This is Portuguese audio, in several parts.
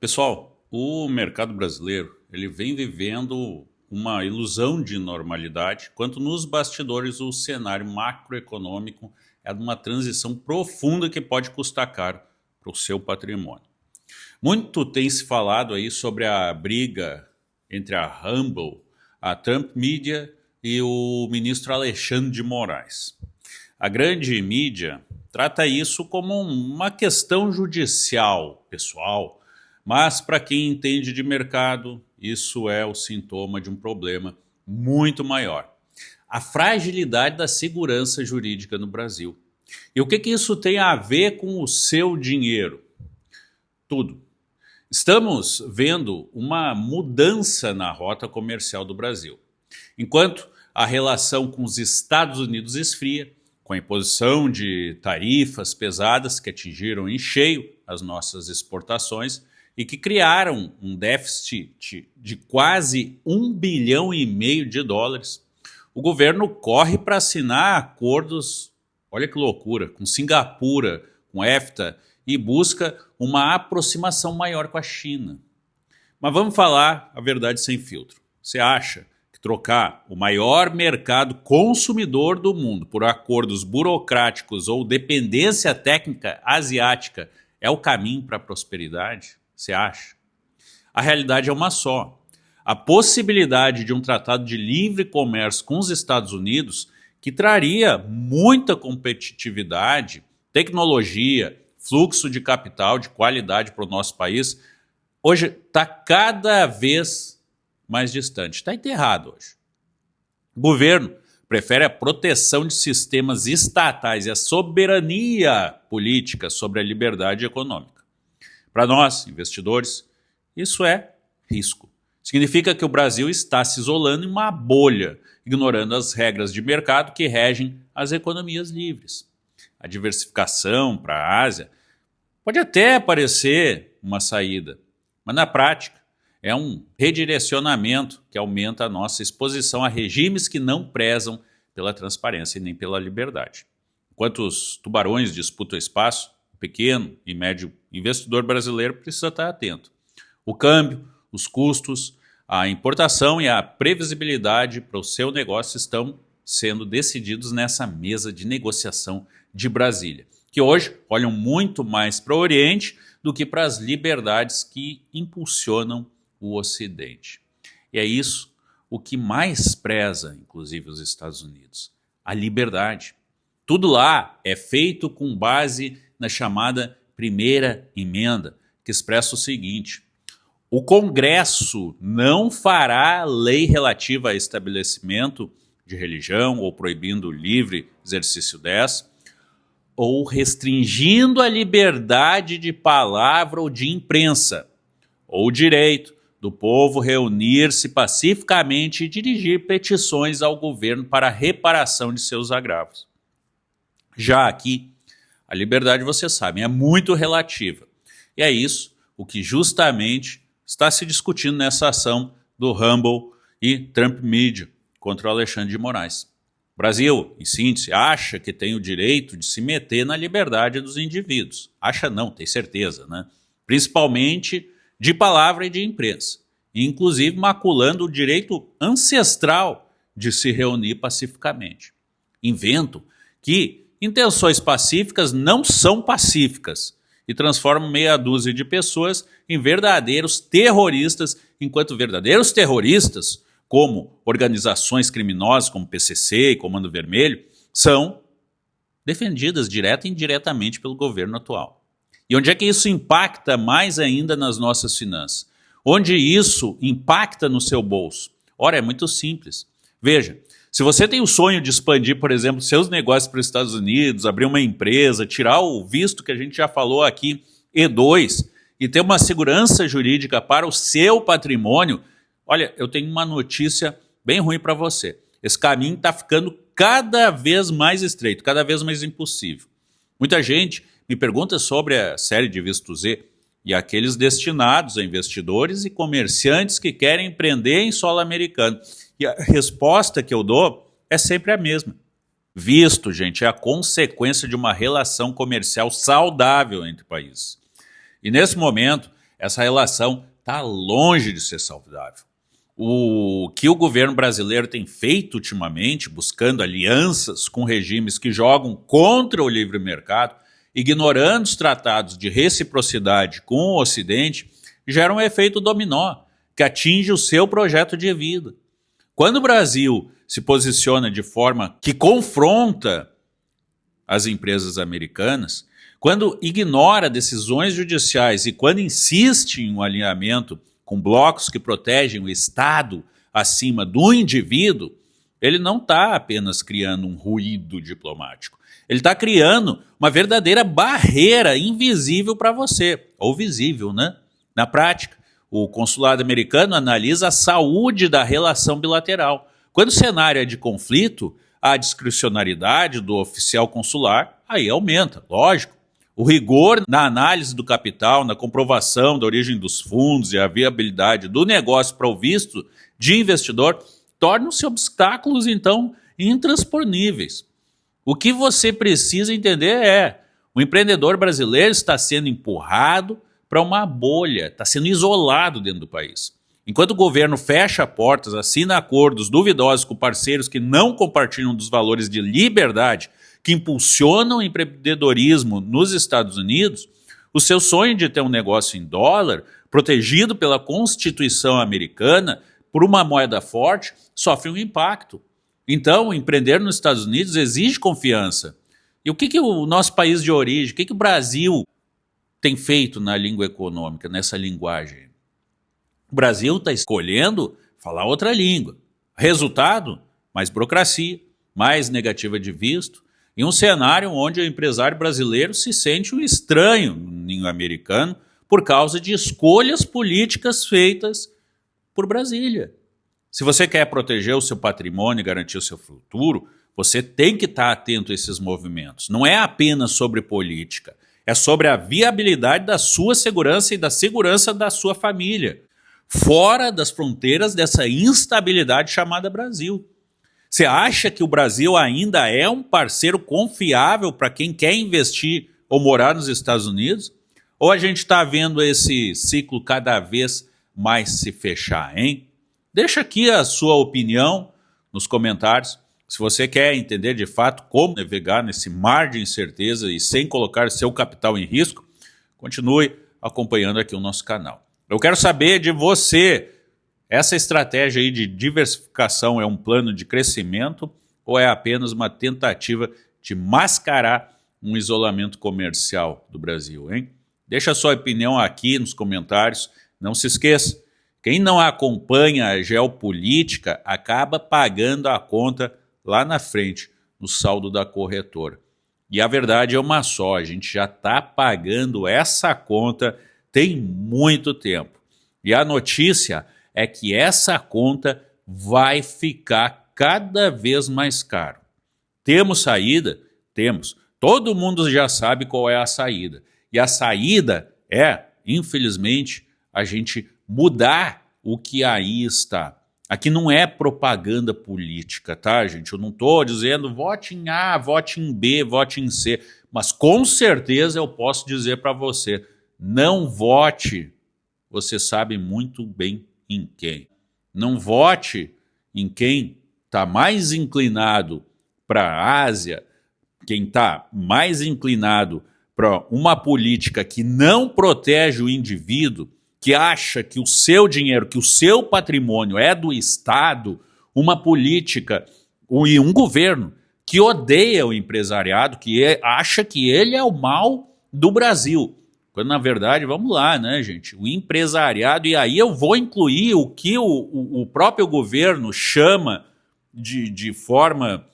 Pessoal, o mercado brasileiro ele vem vivendo uma ilusão de normalidade, quanto nos bastidores o cenário macroeconômico é de uma transição profunda que pode custar caro para o seu patrimônio. Muito tem se falado aí sobre a briga entre a Rumble, a Trump Media e o ministro Alexandre de Moraes. A grande mídia trata isso como uma questão judicial, pessoal, mas para quem entende de mercado, isso é o sintoma de um problema muito maior. A fragilidade da segurança jurídica no Brasil. E o que isso tem a ver com o seu dinheiro? Tudo. Estamos vendo uma mudança na rota comercial do Brasil. Enquanto a relação com os Estados Unidos esfria, com a imposição de tarifas pesadas que atingiram em cheio as nossas exportações e que criaram um déficit de quase 1,5 bilhão de dólares, o governo corre para assinar acordos, olha que loucura, com Singapura, com EFTA, e busca uma aproximação maior com a China. Mas vamos falar a verdade sem filtro. Você acha que trocar o maior mercado consumidor do mundo por acordos burocráticos ou dependência técnica asiática é o caminho para a prosperidade? Você acha? A realidade é uma só. A possibilidade de um tratado de livre comércio com os Estados Unidos, que traria muita competitividade, tecnologia, fluxo de capital de qualidade para o nosso país, hoje está cada vez mais distante. Está enterrado hoje. O governo prefere a proteção de sistemas estatais e a soberania política sobre a liberdade econômica. Para nós, investidores, isso é risco. Significa que o Brasil está se isolando em uma bolha, ignorando as regras de mercado que regem as economias livres. A diversificação para a Ásia pode até parecer uma saída, mas na prática é um redirecionamento que aumenta a nossa exposição a regimes que não prezam pela transparência e nem pela liberdade. Enquanto os tubarões disputam espaço, o pequeno e médio investidor brasileiro precisa estar atento. O câmbio, os custos, a importação e a previsibilidade para o seu negócio estão sendo decididos nessa mesa de negociação de Brasília, que hoje olham muito mais para o Oriente do que para as liberdades que impulsionam o Ocidente. E é isso o que mais preza, inclusive, os Estados Unidos: a liberdade. Tudo lá é feito com base na chamada primeira emenda, que expressa o seguinte: o Congresso não fará lei relativa a estabelecimento de religião ou proibindo o livre exercício dessa, ou restringindo a liberdade de palavra ou de imprensa, ou o direito do povo reunir-se pacificamente e dirigir petições ao governo para a reparação de seus agravos. Já aqui, a liberdade, vocês sabem, é muito relativa. E é isso o que justamente está se discutindo nessa ação do Rumble e Trump Media contra o Alexandre de Moraes. O Brasil, em síntese, acha que tem o direito de se meter na liberdade dos indivíduos. Acha não, tem certeza, né? Principalmente de palavra e de imprensa, inclusive maculando o direito ancestral de se reunir pacificamente. Invento que intenções pacíficas não são pacíficas e transformam meia dúzia de pessoas em verdadeiros terroristas, enquanto verdadeiros terroristas, como organizações criminosas como PCC e Comando Vermelho, são defendidas direta e indiretamente pelo governo atual. E onde é que isso impacta mais ainda nas nossas finanças? Onde isso impacta no seu bolso? Ora, é muito simples. Veja, se você tem o sonho de expandir, por exemplo, seus negócios para os Estados Unidos, abrir uma empresa, tirar o visto que a gente já falou aqui, E2, e ter uma segurança jurídica para o seu patrimônio, olha, eu tenho uma notícia bem ruim para você. Esse caminho está ficando cada vez mais estreito, cada vez mais impossível. Muita gente me pergunta sobre a série de Visto Z e aqueles destinados a investidores e comerciantes que querem empreender em solo americano. E a resposta que eu dou é sempre a mesma. Visto, gente, é a consequência de uma relação comercial saudável entre países. E nesse momento, essa relação está longe de ser saudável. O que o governo brasileiro tem feito ultimamente, buscando alianças com regimes que jogam contra o livre mercado, ignorando os tratados de reciprocidade com o Ocidente, gera um efeito dominó que atinge o seu projeto de vida. Quando o Brasil se posiciona de forma que confronta as empresas americanas, quando ignora decisões judiciais e quando insiste em um alinhamento com blocos que protegem o Estado acima do indivíduo, ele não está apenas criando um ruído diplomático. Ele está criando uma verdadeira barreira invisível para você, ou visível, né? Na prática, o consulado americano analisa a saúde da relação bilateral. Quando o cenário é de conflito, a discricionariedade do oficial consular aí aumenta, lógico. O rigor na análise do capital, na comprovação da origem dos fundos e a viabilidade do negócio para o visto de investidor tornam-se obstáculos, então, intransponíveis. O que você precisa entender é: o empreendedor brasileiro está sendo empurrado para uma bolha, está sendo isolado dentro do país. Enquanto o governo fecha portas, assina acordos duvidosos com parceiros que não compartilham dos valores de liberdade que impulsionam o empreendedorismo nos Estados Unidos, o seu sonho de ter um negócio em dólar, protegido pela Constituição americana, por uma moeda forte, sofre um impacto. Então, empreender nos Estados Unidos exige confiança. E o que o nosso país de origem, o que o Brasil tem feito na língua econômica, nessa linguagem? O Brasil está escolhendo falar outra língua. Resultado? Mais burocracia, mais negativa de visto, em um cenário onde o empresário brasileiro se sente um estranho no ninho americano por causa de escolhas políticas feitas por Brasília. Se você quer proteger o seu patrimônio e garantir o seu futuro, você tem que estar atento a esses movimentos. Não é apenas sobre política, é sobre a viabilidade da sua segurança e da segurança da sua família, fora das fronteiras dessa instabilidade chamada Brasil. Você acha que o Brasil ainda é um parceiro confiável para quem quer investir ou morar nos Estados Unidos? Ou a gente está vendo esse ciclo cada vez mais se fechar, hein? Deixa aqui a sua opinião nos comentários. Se você quer entender de fato como navegar nesse mar de incerteza e sem colocar seu capital em risco, continue acompanhando aqui o nosso canal. Eu quero saber de você. Essa estratégia aí de diversificação é um plano de crescimento ou é apenas uma tentativa de mascarar um isolamento comercial do Brasil, hein? Deixa a sua opinião aqui nos comentários. Não se esqueça, quem não acompanha a geopolítica acaba pagando a conta lá na frente, no saldo da corretora. E a verdade é uma só, a gente já está pagando essa conta tem muito tempo. E a notícia é que essa conta vai ficar cada vez mais caro. Temos saída? Temos. Todo mundo já sabe qual é a saída. E a saída é, infelizmente, a gente mudar o que aí está. Aqui não é propaganda política, tá, gente? Eu não estou dizendo vote em A, vote em B, vote em C. Mas com certeza eu posso dizer para você, não vote, você sabe muito bem em quem. Não vote em quem está mais inclinado para a Ásia, quem está mais inclinado para uma política que não protege o indivíduo, que acha que o seu dinheiro, que o seu patrimônio é do Estado, uma política e um governo que odeia o empresariado, que acha que ele é o mal do Brasil. Quando, na verdade, vamos lá, né, gente? O empresariado, e aí eu vou incluir o que o próprio governo chama de forma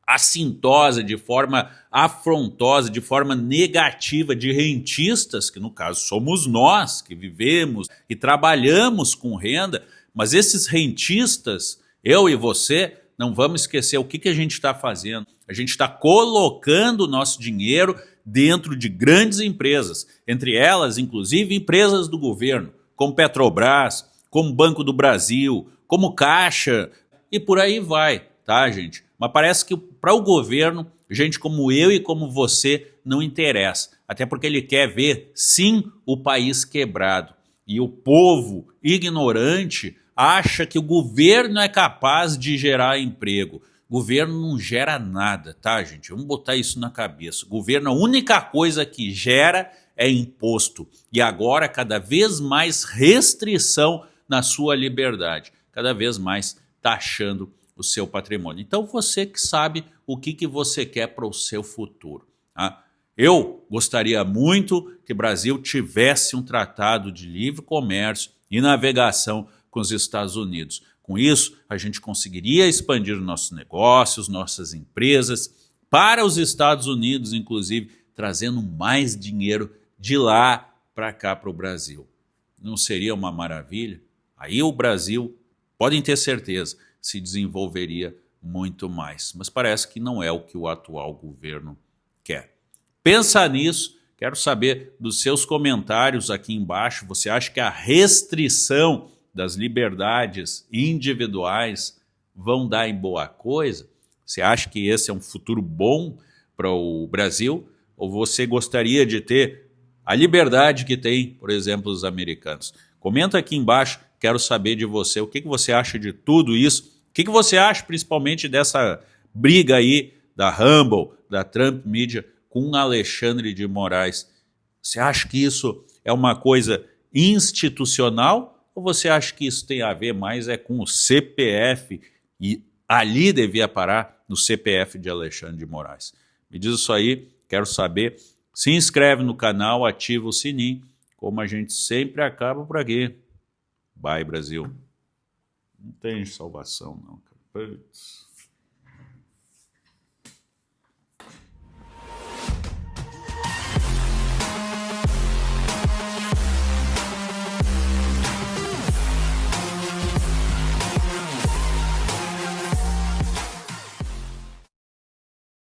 assintosa, de forma afrontosa, de forma negativa, de rentistas, que no caso somos nós que vivemos e trabalhamos com renda, mas esses rentistas, eu e você, não vamos esquecer o que a gente está fazendo. A gente está colocando o nosso dinheiro dentro de grandes empresas, entre elas, inclusive, empresas do governo, como Petrobras, como Banco do Brasil, como Caixa, e por aí vai, tá, gente? Mas parece que para o governo, gente como eu e como você não interessa. Até porque ele quer ver, sim, o país quebrado. E o povo ignorante acha que o governo é capaz de gerar emprego. Governo não gera nada, tá, gente? Vamos botar isso na cabeça. Governo, a única coisa que gera é imposto. E agora, cada vez mais restrição na sua liberdade. Cada vez mais taxando o seu patrimônio. Então, você que sabe o que você quer para o seu futuro. Tá? Eu gostaria muito que o Brasil tivesse um tratado de livre comércio e navegação com os Estados Unidos. Com isso, a gente conseguiria expandir nossos negócios, nossas empresas para os Estados Unidos, inclusive, trazendo mais dinheiro de lá para cá para o Brasil. Não seria uma maravilha? Aí o Brasil, podem ter certeza, se desenvolveria muito mais. Mas parece que não é o que o atual governo quer. Pensa nisso, quero saber dos seus comentários aqui embaixo. Você acha que a restrição das liberdades individuais vão dar em boa coisa? Você acha que esse é um futuro bom para o Brasil? Ou você gostaria de ter a liberdade que tem, por exemplo, os americanos? Comenta aqui embaixo, quero saber de você. O que você acha de tudo isso? O que você acha principalmente dessa briga aí da Rumble, da Trump Media com Alexandre de Moraes? Você acha que isso é uma coisa institucional ou você acha que isso tem a ver mais com o CPF e ali devia parar no CPF de Alexandre de Moraes? Me diz isso aí, quero saber. Se inscreve no canal, ativa o sininho, como a gente sempre acaba por aqui. Bye, Brasil. Não tem salvação não, cara. Putz.